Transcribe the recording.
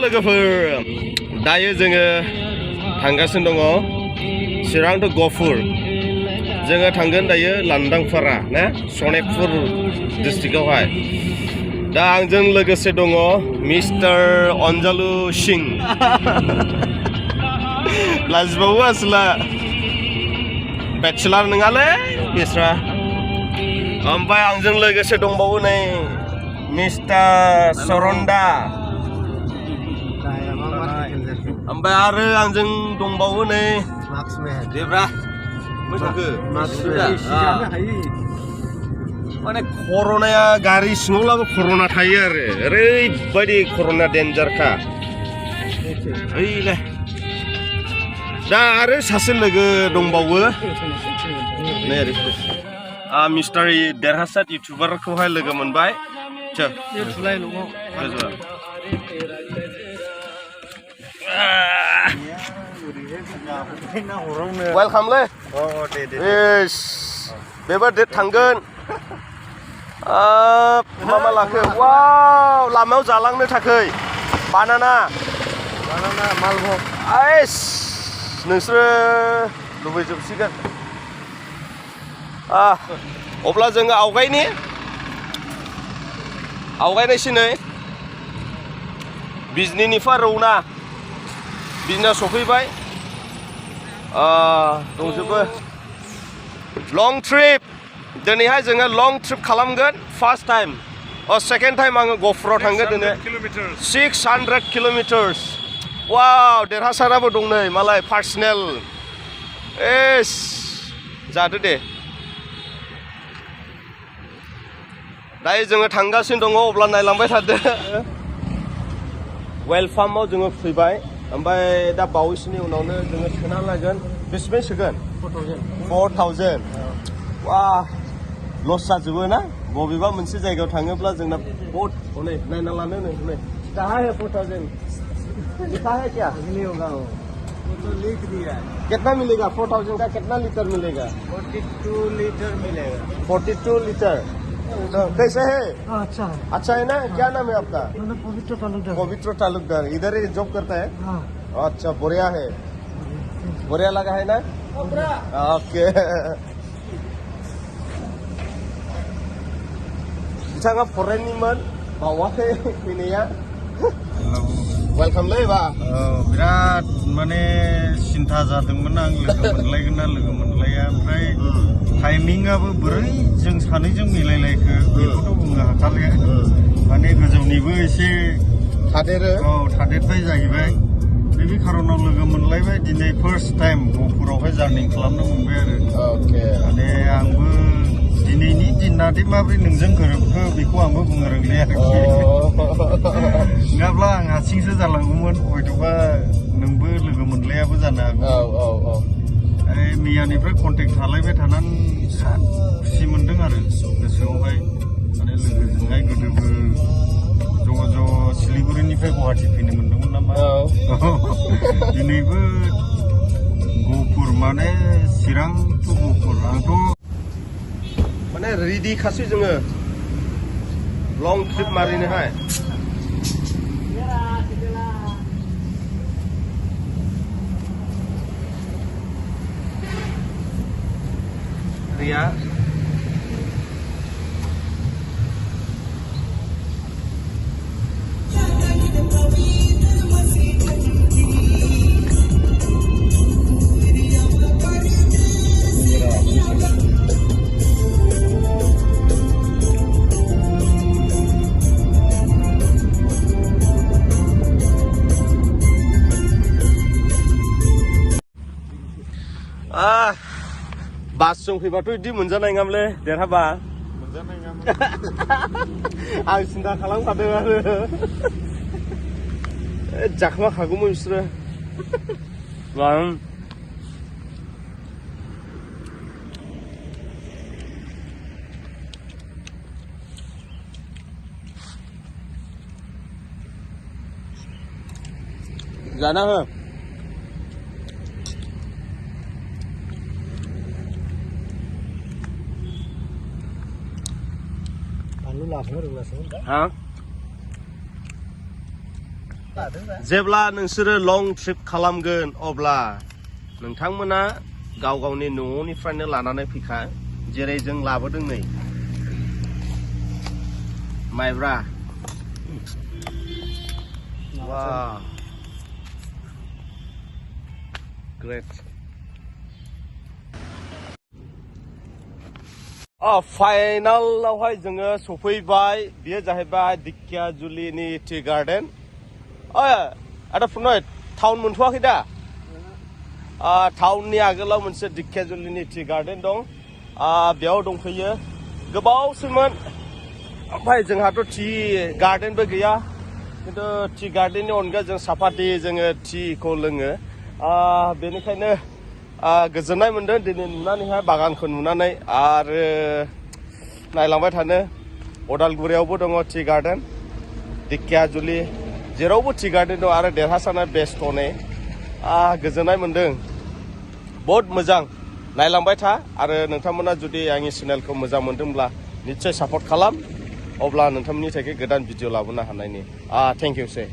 लोगोफोर दायो जोङो थांगासिनो दङ चिरां टु गहपुर जोङो थांगोन दायो लांदांफारा ना सनितपुर डिस्ट्रिक्टआवहाय दा आंजों लोगोसे दङ मिस्टार अनजालु सिं लाजिबावो आसोला बेचेलार नङालै बिस्रा ओमफ्राय आंजों लोगोसे दंबावो नै मिस्टार सरन्दा ओमफ्राय आरो आंजों दंबावो नै देब्रा माने कर'नाया गारि सिङावब्लाबो कर'ना थायो आरो ओरैबायदि कर'ना डेन्जारखा ओइलाय दा आरो सासे लोगो दंबावो नै मिस्टार देरहासार इउटुबारखौहाय लोगो मोनबाय वेलकामलै बेबो डेट थांगोन मा लाखो वाव लामायाव जालांनो थाखाय बानाना मालभग आइस नोंसोरो लुबैजोबसिगोन अब्ला जोङो आवगायनायसै नै बिजनिनिफ्राय रौना बिजनियाव सफैबाय दंजोबो लं ट्रिप दिनैहाय जोङो लं ट्रिप खालामगोन फार्स्ट टाइम सेकेन्ड टाइम आङो गहपुराव थांगोन दिनै 600 किल'मिटार्स वाव देरहासाराबो दं नै मालाय पार्सनेल एस जादो दे दायो जोङो थांगासिनो दङ अब्ला नायलांबाय थादो वेल फार्माव जोङो फैबाय ओमफ्राय दा बावैसोनि उनावनो जोङो सोना लागोन बेसेबां सोगोन 4000 वा लस जाजोबो ना बबेबा मोनसे जायगायाव थाङोब्ला जोंना बहुत हनै नायना लानो नै कहाँ है 4000 लिखा है क्या नहीं होगा वो तो लिख दिया कितना मिलेगा 4000 का कितना लीटर मिलेगा 42 लीटर मिलेगा 42 लीटर कैसे है अच्छा है ना क्या नाम है आपका पवित्र तालुकदार इधर ही जॉब करता है अच्छा बढ़िया है बढ़िया लगा है ना ओके बिथाङा फरायनिमोन बावाखै फैनाया वेलकाम लै बा बिराद माने सिन्था जादोंमोन आं लोगो मोनलायगोन ना लोगो मोनलाया ओमफ्राय टाइमिंआबो बोरै जों सानैजों मिलायलायखो बेखौथ' बुंनो हाथारलिया माने गोजौनिबो एसे थादेरबाय जाहैबाय बे खार'नाव लोगो मोनलायबाय दिनै फार्स्ट टाइम गहपुरावहाय जार्नि खालामनो मोनबाय आरो माने आंबो दिनैनि दिनादि माबोरै नोंजों गोरोबखो बेखौ आंबो बुंनो रोंलिया नङाब्ला आं हारसिंसो जालांगौमोन हयथ'बा नोंबो लोगो मोनलायाबो जानो हागौ मैयानिफ्राय कन्टेक्ट खालायबाय थानानै खुसि मोनदों आरो गोसोआवहाय माने लोगोजोंहाय गोदोबो ज' सिलिगुरिनिफ्राय गुवाहाटि फैनो मोनदोंमोन नामा दिनैबो गहपुर माने चिरां टु गहपुर आंथ' माने रेडि खासै जोङो लं ट्रिप मारिनोहाय रिया बासजों फैबाथ' बिदि मोनजानाय नङामोनलै देरहाबा आं सिन्था खालामखादों आरो जाखोमाखागौमोन बिसोरो जाना हो Lalu langsung हाँ जेब्ला नोंसोरो लं ट्रिप खालामगोन अब्ला नोंथांमोना गाव गावनि न'निफ्रायनो लानानै फैखा जेरै जों लाबोदों नै माइब्रा वाव ग्रेट फाइनालावहाय जोङो सफैबाय बेयो जाहैबाय दिकियाजुलिनि टि गार्डेन आदा फुनय टाउन मोनथ'वाखै दा टाउननि आगोलाव मोनसे दिकियाजुलिनि टि गार्डेन दं बेयाव दंफैयो गोबावसैमोन ओमफ्राय जोंहाथ' टि गार्डेनबो गैया खिन्थु टि गार्डेननि अनगा जों सापाति जोङो टिखौ लोङो बेनिखायनो गोजोननाय मोनदों दिनै नुनानैहाय बागानखौ नुनानै आरो नायलांबाय थानो अदालगुरियावबो दङ टि गार्डेन दिकियाजुलि जेरावबो टि गार्डेन दं आरो देरहासारनाय बेस्ट'ने गोजोननाय मोनदों बहुद मोजां नायलांबाय था आरो नोंथांमोना जुदि आंनि चेनेलखौ मोजां मोनदोंब्ला निश्चय सापर्ट खालाम अब्ला नोंथांमोननि थाखाय गोदान भिडिअ लाबोनो हानायनि थेंक इउ से